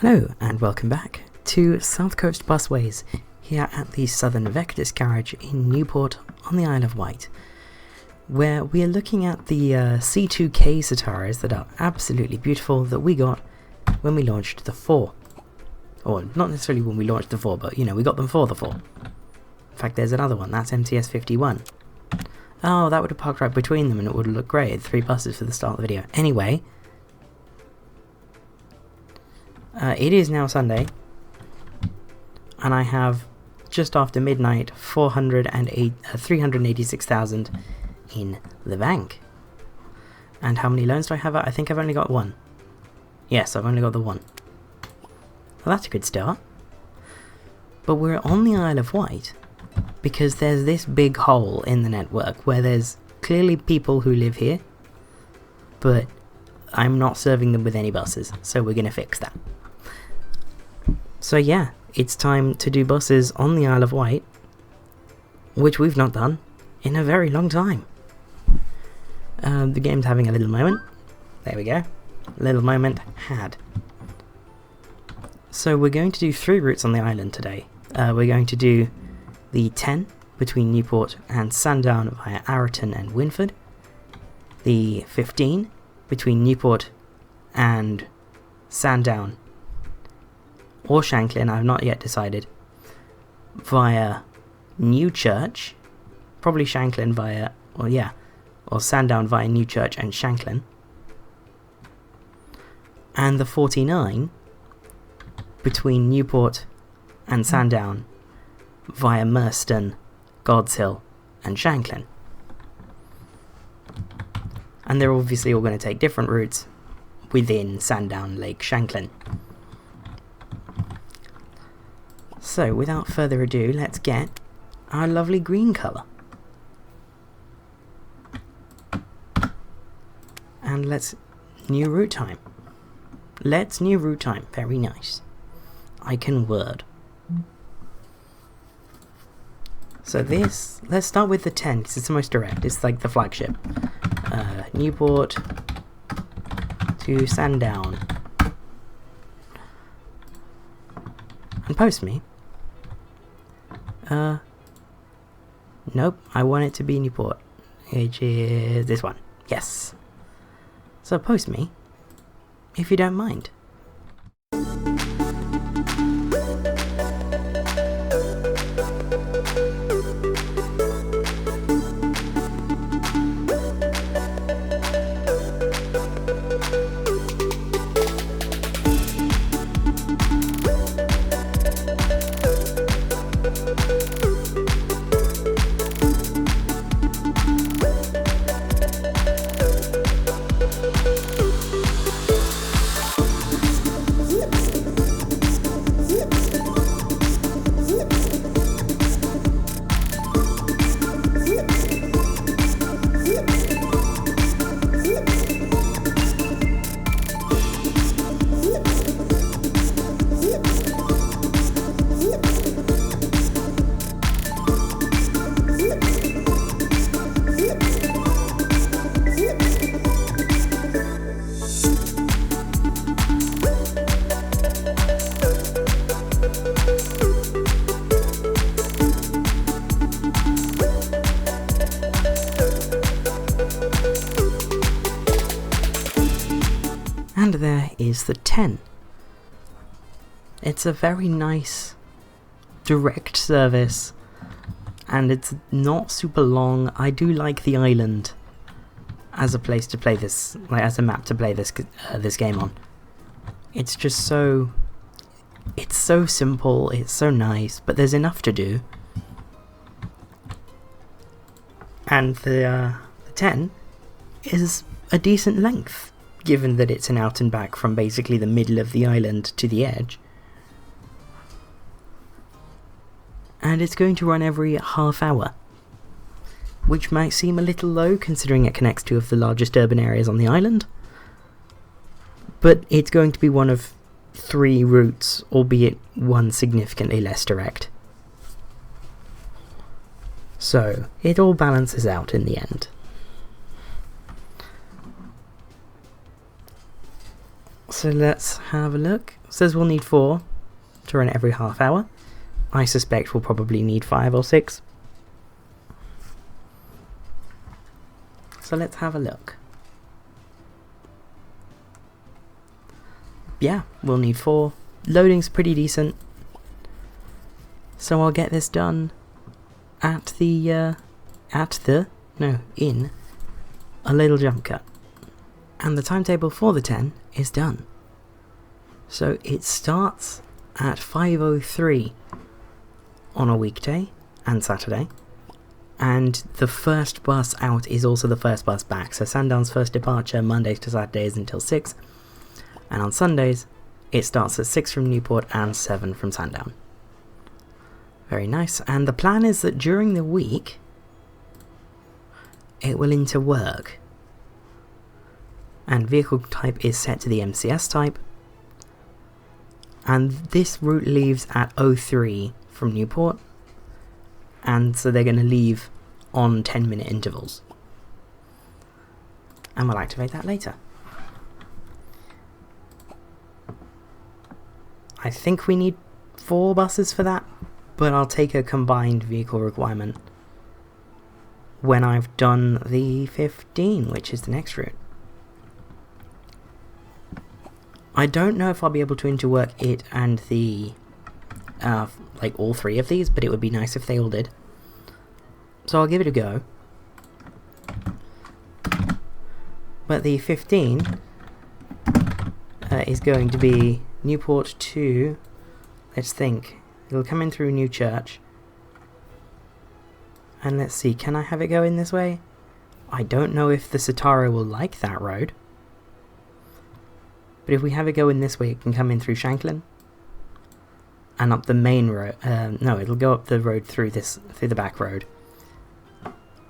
Hello and welcome back to South Coast Busways here at the Southern Vectis Garage in Newport on the Isle of Wight, where we are looking at the C2K Citaros that are absolutely beautiful that we got when we launched the 4. Or not necessarily when we launched the 4, but you know, we got them for the 4. In fact, there's another one, that's MTS 51. Oh, that would have parked right between them and it would have looked great. 3 buses for the start of the video. Anyway, it is now Sunday, and I have just after midnight 386,000 in the bank. And how many loans do I have? I think I've only got 1. Yes, I've only got the 1. Well, that's a good start. But we're on the Isle of Wight because there's this big hole in the network where there's clearly people who live here, but I'm not serving them with any buses, so we're going to fix that. So yeah, it's time to do buses on the Isle of Wight, which we've not done in a very long time. The game's having a little moment. There we go. Little moment had. So we're going to do 3 routes on the island today. We're going to do the 10 between Newport and Sandown via Arreton and Winford. The 15 between Newport and Sandown or Shanklin, I've not yet decided, via Newchurch, probably Shanklin via, or Sandown via Newchurch and Shanklin. And the 49 between Newport and Sandown via Merstone, Godshill and Shanklin. And they're obviously all going to take different routes within Sandown Lake Shanklin. So without further ado, let's get our lovely green colour. And let's new route time. Let's new route time. Very nice. I can word. So this, let's start with the 10 because it's the most direct. It's like the flagship. Newport to Sandown. And post me. Nope, I want it to be Newport, which is this one. Yes. So post me, if you don't mind. And there is the 10. It's a very nice direct service and it's not super long. I do like the island as a place to play this, like as a map to play this this game on. It's just so, it's so simple, it's so nice, but there's enough to do. And the 10 is a decent length, given that it's an out and back from basically the middle of the island to the edge. And it's going to run every half hour, which might seem a little low considering it connects 2 of the largest urban areas on the island. But it's going to be one of 3 routes, albeit one significantly less direct. So it all balances out in the end. So let's have a look. It says we'll need 4 to run it every half hour. I suspect we'll probably need 5 or 6. So let's have a look. Yeah, we'll need 4. Loading's pretty decent. So I'll get this done in a little jump cut. And the timetable for the 10 is done. So it starts at 5:03 on a weekday and Saturday. And the first bus out is also the first bus back. So Sandown's first departure Mondays to Saturdays until 6. And on Sundays, it starts at 6 from Newport and 7 from Sandown. Very nice. And the plan is that during the week, it will interwork. And vehicle type is set to the MCS type. And this route leaves at 03 from Newport. And so they're going to leave on 10-minute intervals. And we'll activate that later. I think we need 4 buses for that, but I'll take a combined vehicle requirement when I've done the 15, which is the next route. I don't know if I'll be able to interwork it and the like all 3 of these, but it would be nice if they all did. So I'll give it a go. But the 15 is going to be Newport to, let's think, it'll come in through New Church. And let's see, can I have it go in this way? I don't know if the Citaro will like that road. But if we have it go in this way, it can come in through Shanklin. And up the main road, no, it'll go up the road through the back road.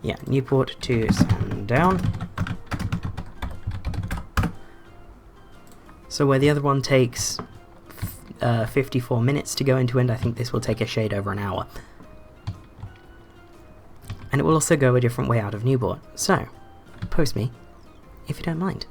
Yeah, Newport to Sandown. So where the other one takes 54 minutes to go into end, I think this will take a shade over an hour. And it will also go a different way out of Newport. So, post me if you don't mind.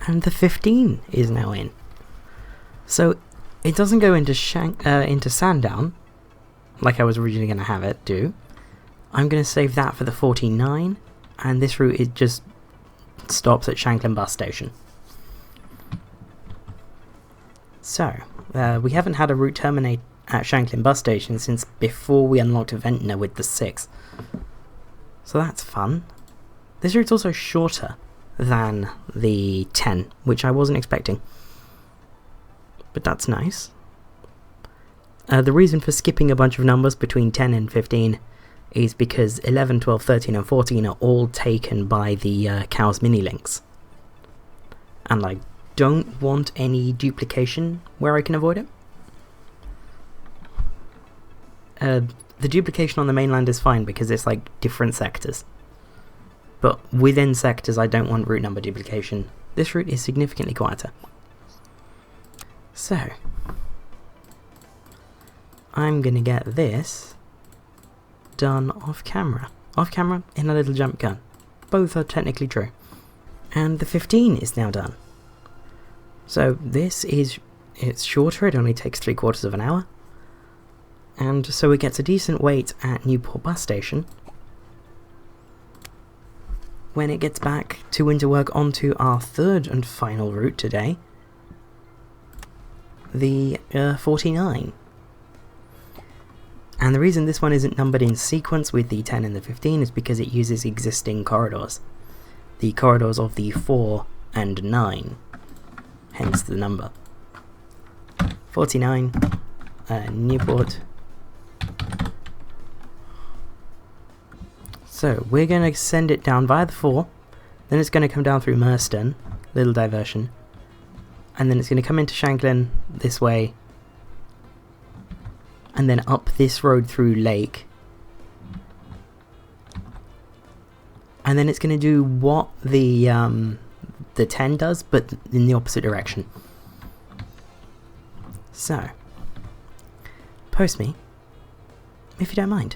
And the 15 is now in. So it doesn't go into Sandown like I was originally going to have it do. I'm going to save that for the 49, and this route it just stops at Shanklin bus station. So we haven't had a route terminate at Shanklin bus station since before we unlocked Ventnor with the 6. So that's fun. This route's also shorter than the 10, which I wasn't expecting. But that's nice. The reason for skipping a bunch of numbers between 10 and 15 is because 11, 12, 13 and 14 are all taken by the Cows mini links. And I don't want any duplication where I can avoid it. The duplication on the mainland is fine because it's like different sectors. But within sectors I don't want route number duplication. This route is significantly quieter. So, I'm going to get this done off camera. Off camera in a little jump gun. Both are technically true. And the 15 is now done. So this is, it's shorter, it only takes 3/4 of an hour. And so it gets a decent wait at Newport bus station when it gets back to winter work onto our third and final route today, the 49. And the reason this one isn't numbered in sequence with the 10 and the 15 is because it uses existing corridors. The corridors of the 4 and 9, hence the number. 49, Newport. So we're going to send it down via the 4, then it's going to come down through Merstone, little diversion, and then it's going to come into Shanklin this way, and then up this road through Lake, and then it's going to do what the 10 does, but in the opposite direction. So, post me if you don't mind.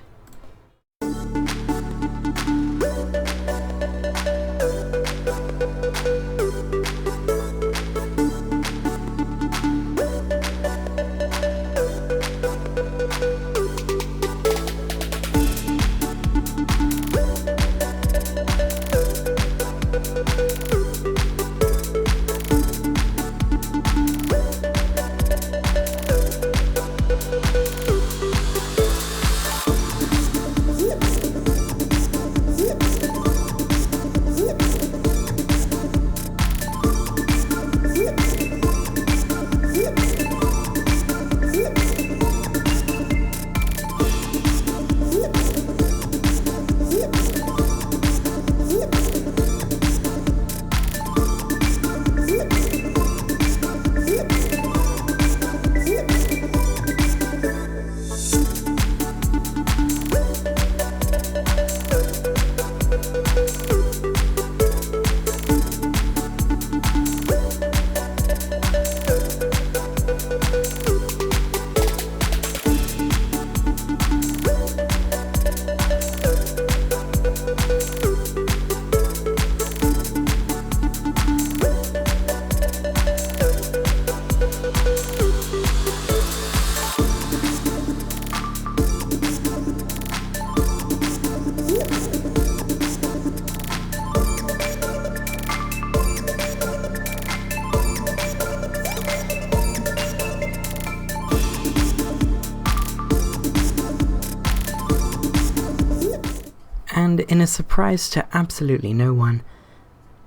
And in a surprise to absolutely no one,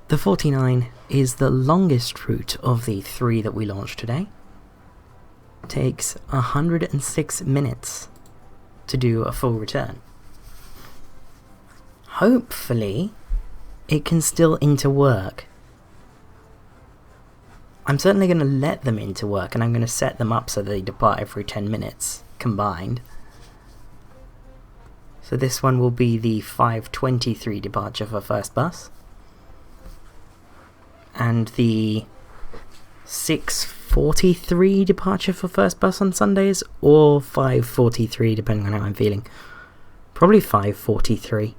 the 49 is the longest route of the 3 that we launched today. It takes 106 minutes to do a full return. Hopefully, it can still interwork. I'm certainly going to let them interwork, and I'm going to set them up so they depart every 10 minutes combined. So this one will be the 5:23 departure for first bus, and the 6:43 departure for first bus on Sundays, or 5:43 depending on how I'm feeling. Probably 5:43.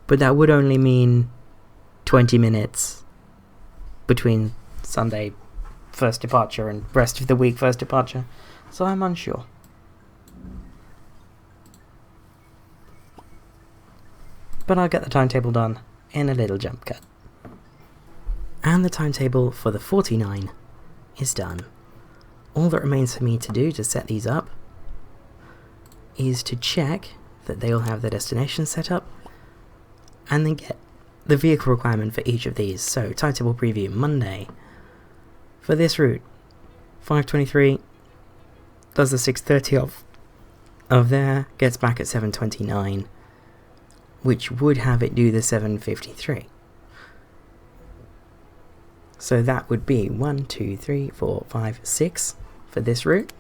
But that would only mean 20 minutes between Sunday first departure and rest of the week first departure, so I'm unsure. But I'll get the timetable done in a little jump cut. And the timetable for the 49 is done. All that remains for me to do to set these up is to check that they all have their destination set up, and then get the vehicle requirement for each of these. So, timetable preview Monday. For this route, 5:23, does the 6:30 of there, gets back at 7:29, which would have it do the 7:53. So that would be 1, 2, 3, 4, 5, 6 for this route.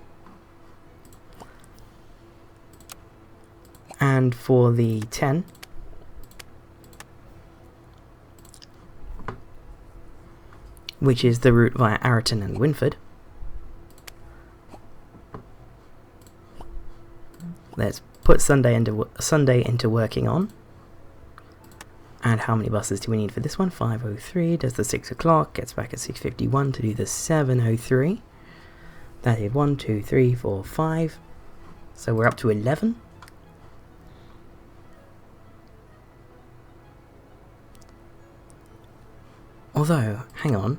And for the 10, which is the route via Arreton and Winford, let's put Sunday into working on. And how many buses do we need for this one? 5:03, does the 6 o'clock, gets back at 6:51 to do the 7:03. That is 1, 2, 3, 4, 5. So we're up to 11. Although, hang on.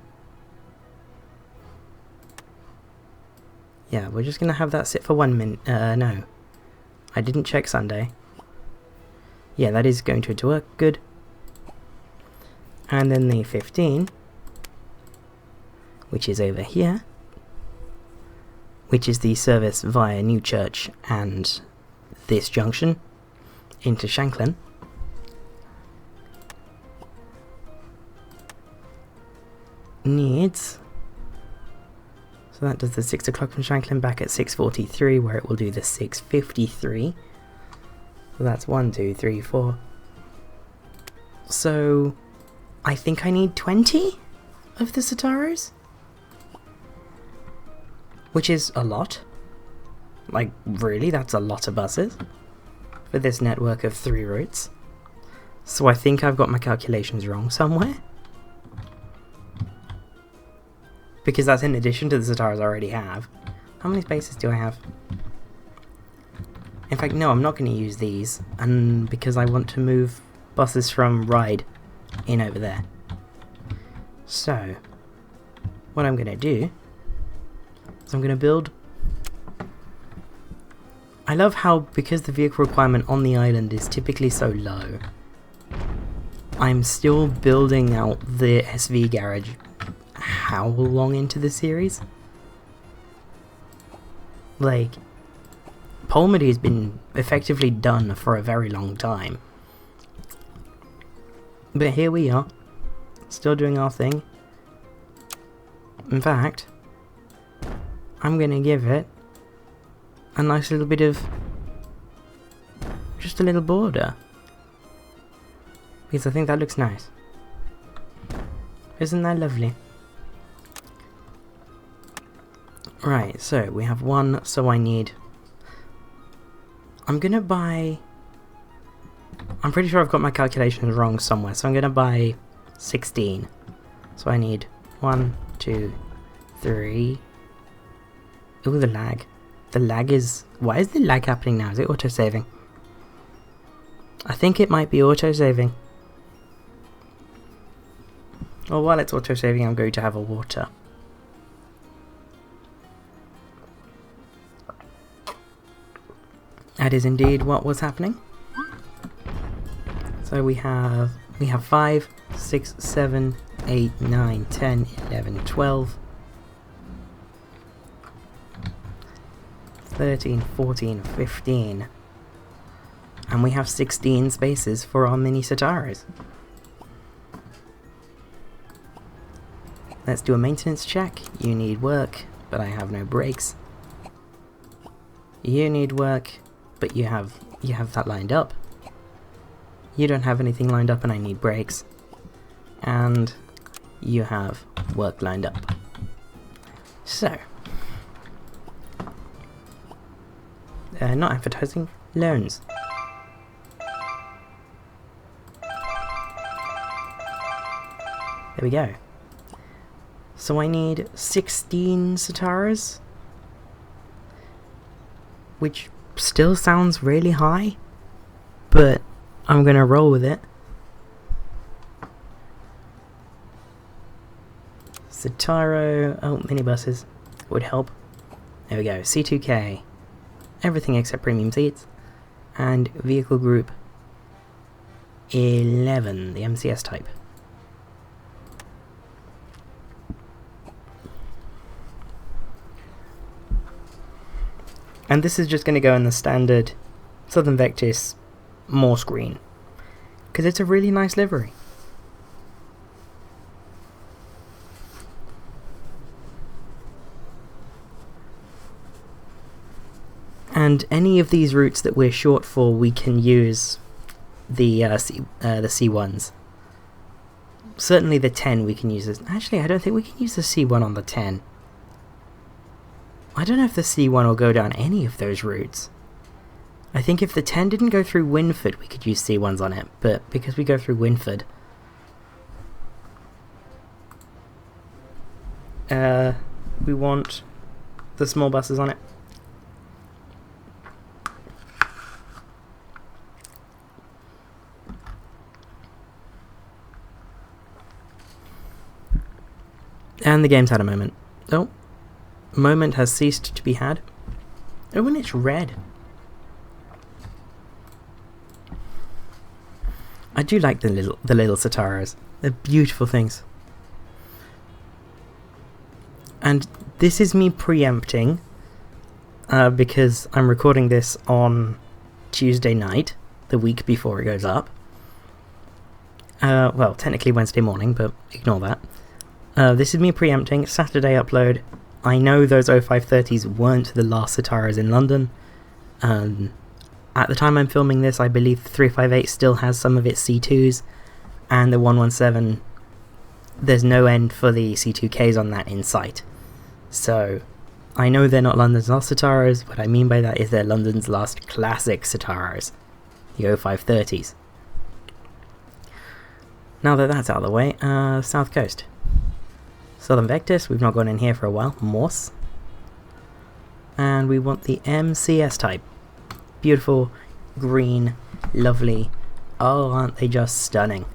Yeah, we're just going to have that sit for 1 minute. No. I didn't check Sunday. Yeah, that is going to work. Good. And then the 15, which is over here, which is the service via Newchurch and this junction into Shanklin. Needs, so that does the 6 o'clock from Shanklin back at 6:43, where it will do the 6:53. So that's 1, 2, 3, 4. So I think I need 20 of the Citaros, which is a lot. Like, really, that's a lot of buses for this network of 3 routes. So I think I've got my calculations wrong somewhere, because that's in addition to the Citaros I already have. How many spaces do I have? In fact, no, I'm not going to use these, and because I want to move buses from Ryde in over there. So, what I'm going to do is I'm going to build... I love how, because the vehicle requirement on the island is typically so low, I'm still building out the SV garage how long into the series? Like, Polmedy has been effectively done for a very long time. But here we are, still doing our thing. In fact, I'm gonna give it a nice little bit of just a little border, because I think that looks nice. Isn't that lovely? Right, so we have 1, so I need... I'm gonna buy... I'm pretty sure I've got my calculations wrong somewhere, so I'm gonna buy 16. So I need 1, 2, 3... Ooh, the lag. The lag is... Why is the lag happening now? Is it auto-saving? I think it might be auto-saving. Well, while it's auto-saving, I'm going to have a water. That is indeed what was happening. So we have 5, 6, 7, 8, 9, 10, 11, 12, 13, 14, 15. And we have 16 spaces for our mini Citaros. Let's do a maintenance check. You need work, but I have no brakes. You need work, but you have that lined up. You don't have anything lined up and I need brakes. And you have work lined up. So, not advertising, loans. There we go. So I need 16 Citaros, which still sounds really high, but I'm gonna roll with it. Citaro, oh, minibuses would help. There we go, C2K, everything except premium seats, and vehicle group 11, the MCS type. And this is just going to go in the standard Southern Vectis more screen, because it's a really nice livery. And any of these routes that we're short for, we can use the C1s. Certainly the 10 we can use as... Actually, I don't think we can use the C1 on the 10. I don't know if the C1 will go down any of those routes. I think if the 10 didn't go through Winford, we could use C1s on it, but because we go through Winford... we want the small buses on it. And the game's had a moment. Oh, moment has ceased to be had. Oh, and it's red. I do like the little Citaros. They're beautiful things. And this is me preempting, because I'm recording this on Tuesday night, the week before it goes up. Well, technically Wednesday morning, but ignore that. This is me preempting Saturday upload. I know those 0530s weren't the last Citaros in London. At the time I'm filming this, I believe the 358 still has some of its C2s, and the 117, there's no end for the C2Ks on that in sight. So, I know they're not London's last Citaros. What I mean by that is they're London's last classic Citaros, the 0530s. Now that that's out of the way, South Coast. Southern Vectis, we've not gone in here for a while, Morse. And we want the MCS type. Beautiful, green, lovely. Oh, aren't they just stunning?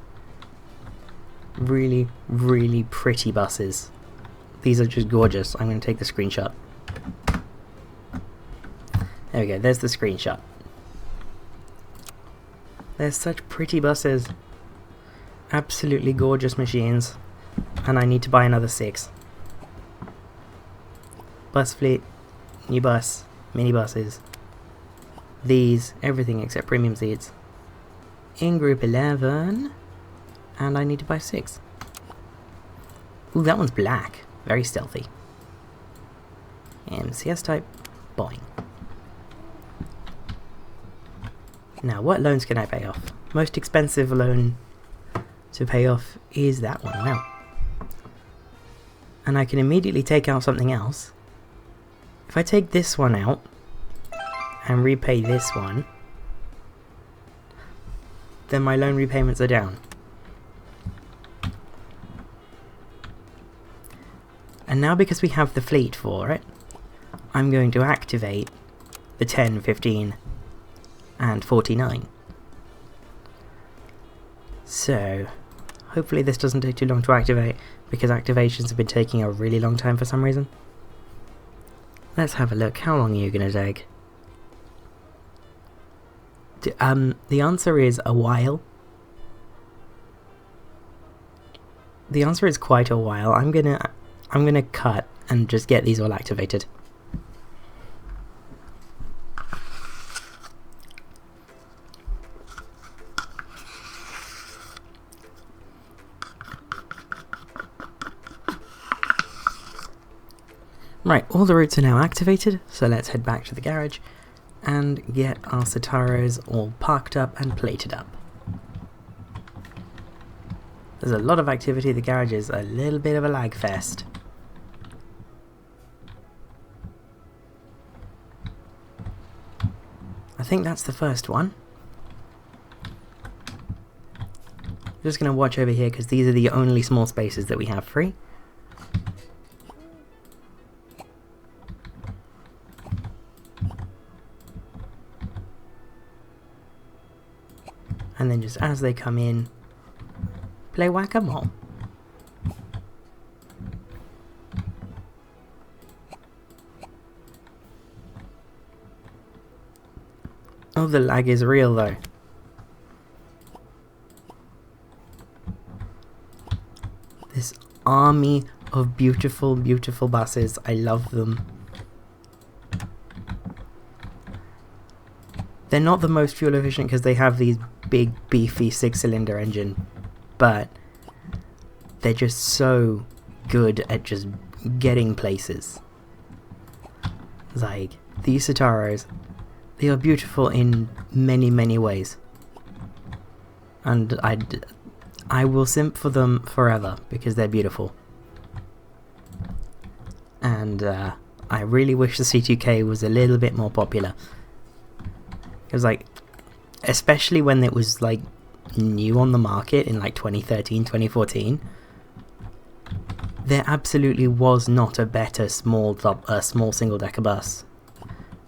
Really, really pretty buses. These are just gorgeous. I'm going to take the screenshot. There we go, there's the screenshot. They're such pretty buses. Absolutely gorgeous machines. And I need to buy another 6. Bus fleet, new bus, mini buses. These, everything except premium seats. In group 11. And I need to buy 6. Ooh, that one's black. Very stealthy. MCS type. Boing. Now, what loans can I pay off? Most expensive loan to pay off is that one. Wow. And I can immediately take out something else. If I take this one out and repay this one, then my loan repayments are down. And now, because we have the fleet for it, I'm going to activate the 10, 15 and 49. So, hopefully this doesn't take too long to activate, because activations have been taking a really long time for some reason. Let's have a look. How long are you going to take? The answer is a while. The answer is quite a while. I'm gonna cut and just get these all activated. Right, all the routes are now activated, so let's head back to the garage and get our Citaros all parked up and plated up. There's a lot of activity. The garage is a little bit of a lag fest. I think that's the first one. I'm just going to watch over here because these are the only small spaces that we have free. And then just as they come in, play whack-a-mole. Oh, the lag is real though. This army of beautiful, beautiful buses. I love them. They're not the most fuel efficient because they have these big, beefy 6-cylinder engine, but they're just so good at just getting places. Like, these Citaros, they are beautiful in many, many ways. And I will simp for them forever because they're beautiful. And I really wish the C2K was a little bit more popular. It was like, especially when it was like new on the market in like 2013, 2014. there absolutely was not a better small single-decker bus.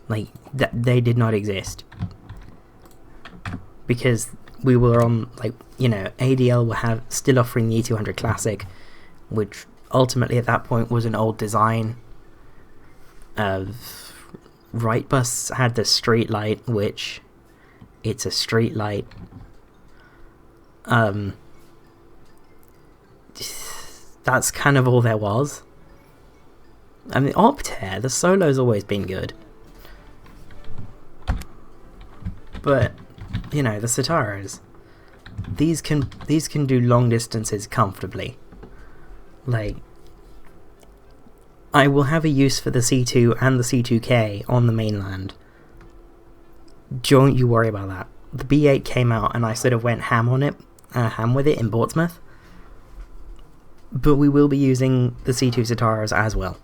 Like, they did not exist. Because we were on, like, you know, ADL were still offering the E200 Classic, which ultimately at that point was an old design. Ryde bus had the street light, which it's a street light. That's kind of all there was. I mean, Optare, the Solo's always been good. But, you know, the Citaros, these can do long distances comfortably. Like, I will have a use for the C2 and the C2K on the mainland. Don't you worry about that. The B8 came out and I sort of went ham with it in Portsmouth. But we will be using the C2 Citaros as well.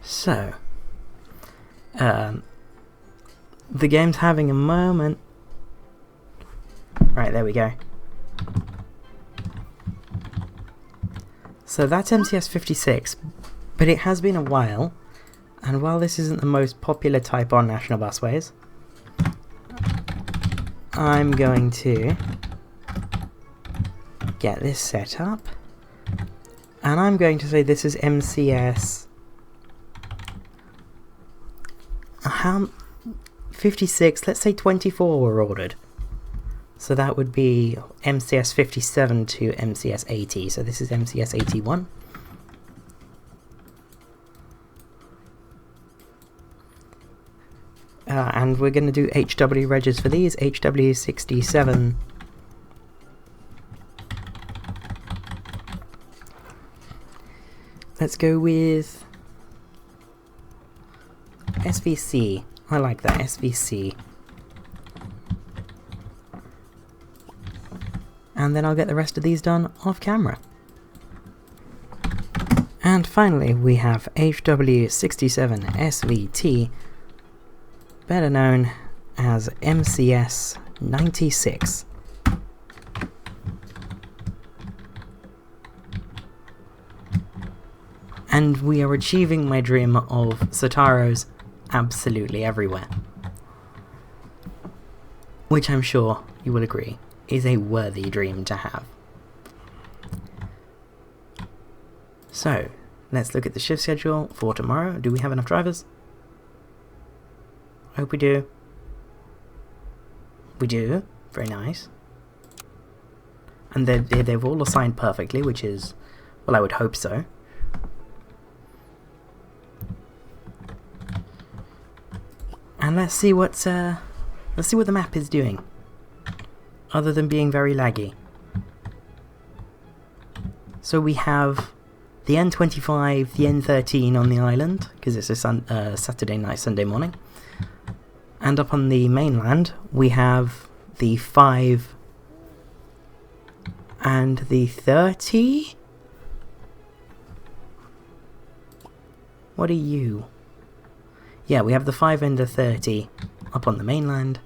So, the game's having a moment. Right, there we go. So that's MCS 56, but it has been a while, and while this isn't the most popular type on national busways, I'm going to get this set up, and I'm going to say this is MCS 56, let's say 24 were ordered. So that would be MCS 57 to MCS 80. So this is MCS 81. And we're going to do HW regs for these. HW 67. Let's go with SVC. I like that, SVC. And then I'll get the rest of these done off camera. And finally we have HW67 SVT, better known as MCS 96. And we are achieving my dream of Citaros absolutely everywhere. Which I'm sure you will agree is a worthy dream to have. So, let's look at the shift schedule for tomorrow. Do we have enough drivers? I hope we do. We do. Very nice. And they've all assigned perfectly, which is, well, I would hope so. And let's see what the map is doing, other than being very laggy. So we have the N25, the N13 on the island, because it's a Saturday night, Sunday morning. And up on the mainland, we have the 5 and the 30? What are you? Yeah, we have the 5 and the 30 up on the mainland.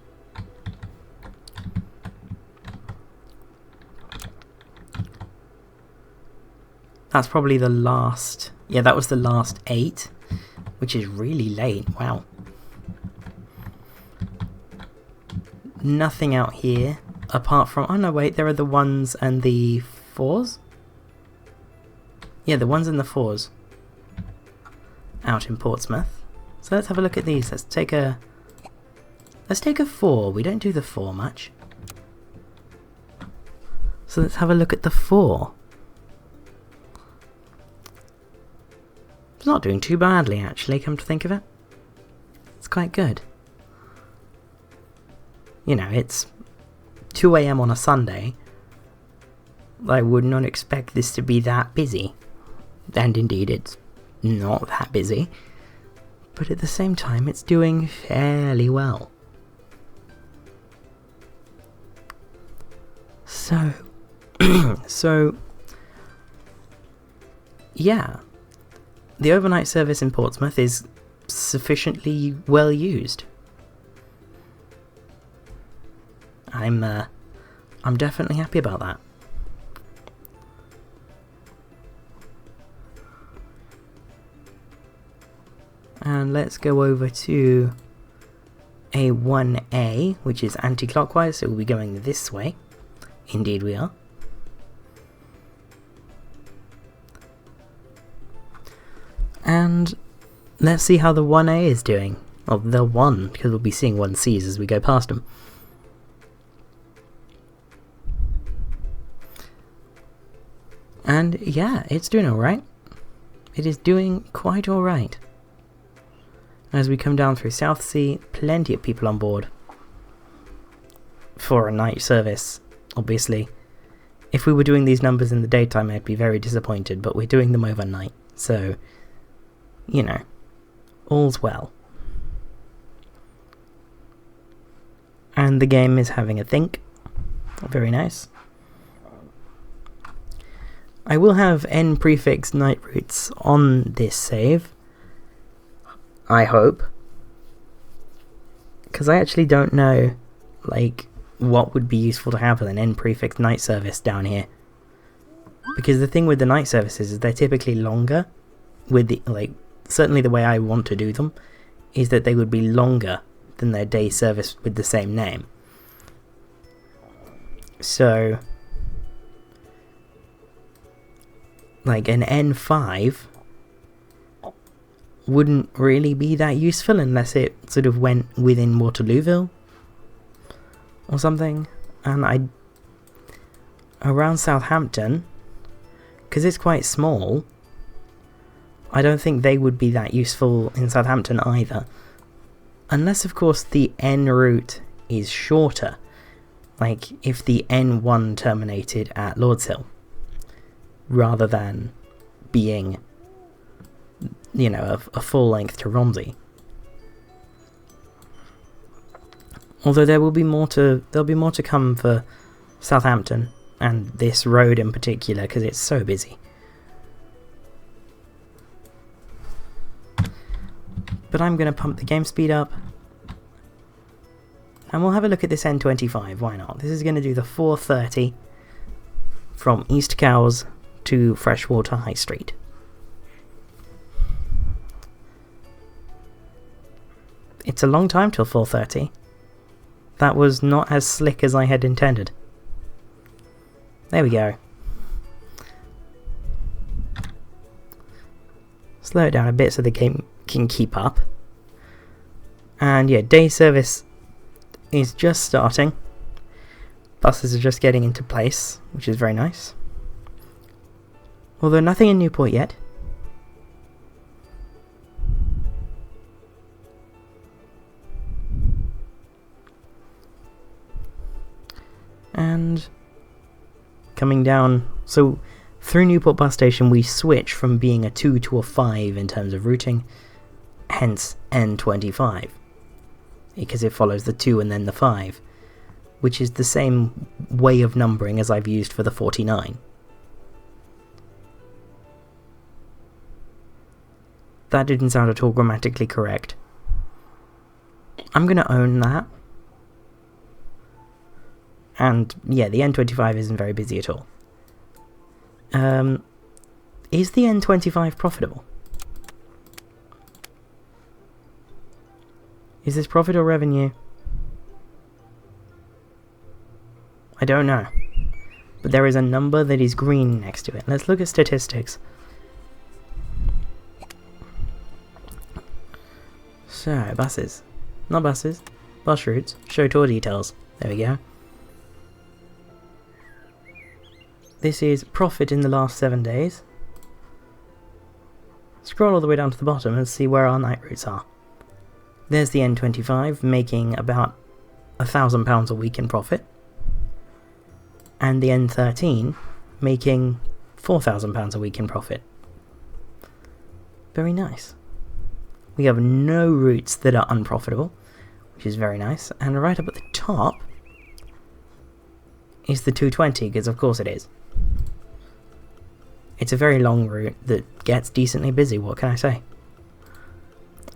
That's probably the last... Yeah, that was the last 8, which is really late. Wow. Nothing out here, apart from... Oh no, wait, there are the 1s and the 4s? Yeah, the 1s and the 4s. Out in Portsmouth. So let's have a look at these. Let's take a 4. We don't do the 4 much. So let's have a look at the 4. It's not doing too badly, actually, come to think of it. It's quite good. You know, it's 2 AM on a Sunday. I would not expect this to be that busy. And indeed, it's not that busy. But at the same time, it's doing fairly well. So, yeah. The overnight service in Portsmouth is sufficiently well used. I'm definitely happy about that. And let's go over to A1A, which is anti-clockwise, so we'll be going this way. Indeed we are. And let's see how the 1A is doing. Well, the 1, because we'll be seeing 1Cs as we go past them. And yeah, it's doing alright. It is doing quite alright. As we come down through Southsea, plenty of people on board for a night service, obviously. If we were doing these numbers in the daytime, I'd be very disappointed, but we're doing them overnight, so, you know, all's well. And the game is having a think. Very nice. I will have n prefix night routes on this save, I hope, because I actually don't know, like, what would be useful to have with an n prefix night service down here. Because the thing with the night services is they're typically longer, with the, like, certainly the way I want to do them, is that they would be longer than their day service with the same name. So, like, an N5 wouldn't really be that useful unless it sort of went within Waterlooville or something. And around Southampton, because it's quite small, I don't think they would be that useful in Southampton either. Unless, of course, the N route is shorter. Like, if the N1 terminated at Lordshill, rather than being, you know, a full length to Romsey. Although there'll be more to come for Southampton and this road in particular, because it's so busy. But I'm going to pump the game speed up, and we'll have a look at this N25, why not? This is going to do the 4:30 from East Cowes to Freshwater High Street. It's a long time till 4:30. That was not as slick as I had intended. There we go. Slow it down a bit so the game can keep up. And yeah, day service is just starting. Buses are just getting into place, which is very nice. Although nothing in Newport yet. And coming down, so through Newport bus station we switch from being a 2 to a 5 in terms of routing, hence N25, because it follows the 2 and then the 5, which is the same way of numbering as I've used for the 49. That didn't sound at all grammatically correct. I'm going to own that. And yeah, the N25 isn't very busy at all. Is the N25 profitable? Is this profit or revenue? I don't know. But there is a number that is green next to it. Let's look at statistics. So, buses. Not buses. Bus routes. Show tour details. There we go. This is profit in the last 7 days. Scroll all the way down to the bottom and see where our night routes are. There's the N25 making about £1,000 a week in profit. And the N13 making £4,000 a week in profit. Very nice. We have no routes that are unprofitable, which is very nice. And right up at the top is the 220, because of course it is. It's a very long route that gets decently busy, what can I say?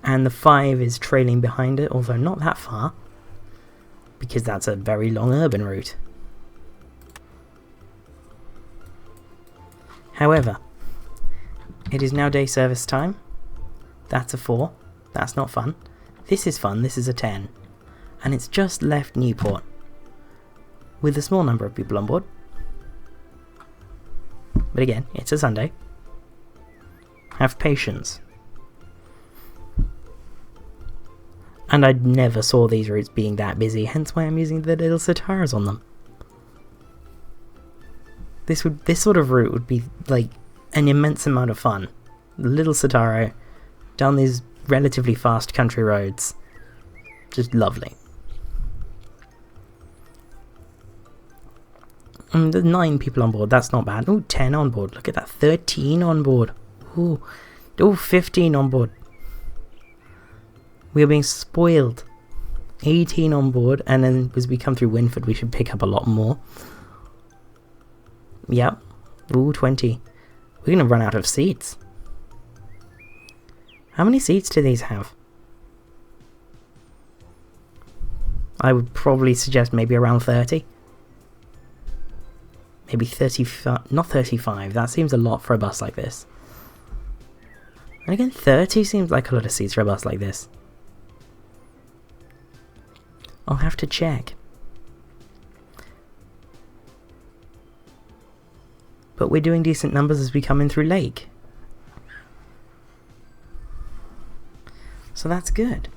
And the 5 is trailing behind it, although not that far, because that's a very long urban route. However, it is now day service time. That's a 4. That's not fun. This is fun. This is a 10. And it's just left Newport. With a small number of people on board. But again, it's a Sunday. Have patience. And I never saw these routes being that busy, hence why I'm using the little Citaros on them. This sort of route would be like an immense amount of fun. The little Citaro down these relatively fast country roads. Just lovely. There's 9 people on board, that's not bad. Ooh, 10 on board, look at that, 13 on board. Ooh, 15 on board. We are being spoiled. 18 on board, and then as we come through Winford, we should pick up a lot more. Yep. Ooh, 20. We're going to run out of seats. How many seats do these have? I would probably suggest maybe around 30. Maybe 35. Not 35. That seems a lot for a bus like this. And again, 30 seems like a lot of seats for a bus like this. I'll have to check. But we're doing decent numbers as we come in through Lake. So that's good.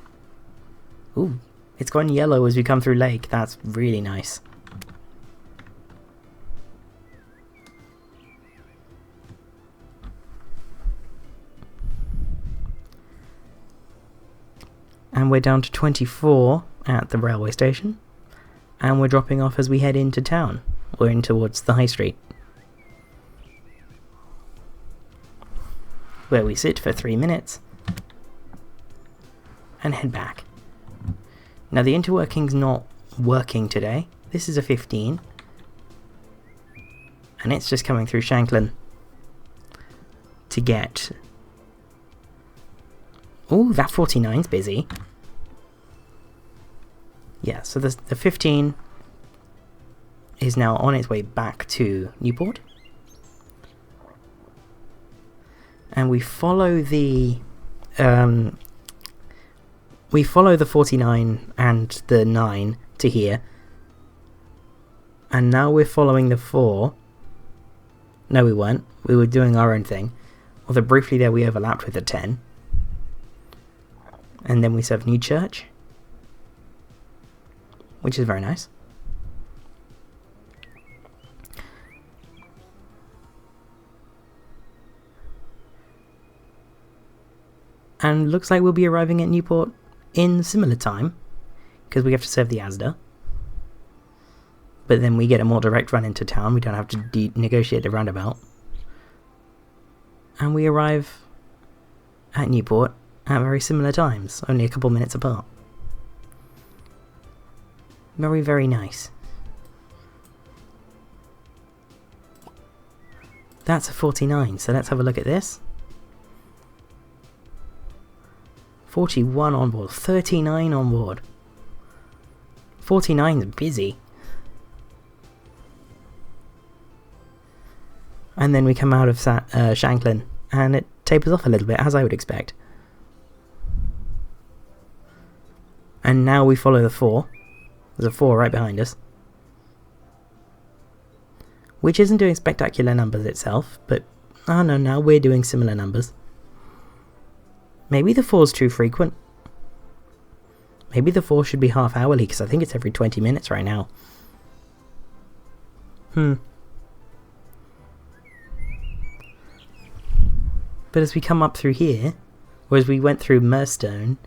Ooh, it's gone yellow as we come through Lake. That's really nice. And we're down to 24 at the railway station. And we're dropping off as we head into town. We're in towards the high street. Where we sit for 3 minutes. And head back. Now the interworking's not working today. This is a 15. And it's just coming through Shanklin. To get... Ooh, that 49's busy. Yeah, so the 15 is now on its way back to Newport. And we follow the 49 and the 9 to here. And now we're following the 4. No, we weren't. We were doing our own thing. Although briefly there we overlapped with the 10. And then we serve New Church, which is very nice. And looks like we'll be arriving at Newport in similar time, because we have to serve the Asda. But then we get a more direct run into town, we don't have to negotiate the roundabout. And we arrive at Newport at very similar times, only a couple minutes apart. Very, very nice. That's a 49, so let's have a look at this. 41 on board, 39 on board. 49's busy. And then we come out of Shanklin, and it tapers off a little bit, as I would expect. And now we follow the 4. There's a 4 right behind us. Which isn't doing spectacular numbers itself, but... oh no, now we're doing similar numbers. Maybe the 4's too frequent. Maybe the 4 should be half hourly, because I think it's every 20 minutes right now. But as we come up through here, or as we went through Merstone,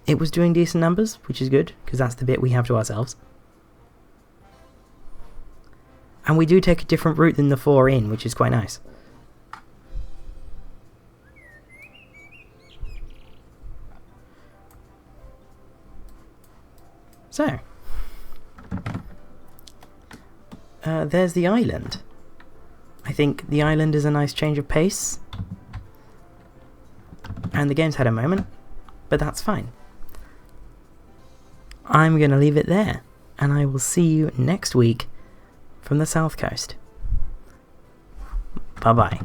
it was doing decent numbers, which is good, because that's the bit we have to ourselves. And we do take a different route than the 4 in, which is quite nice. So, there's the island. I think the island is a nice change of pace. And the game's had a moment, but that's fine. I'm going to leave it there, and I will see you next week from the South Coast. Bye-bye.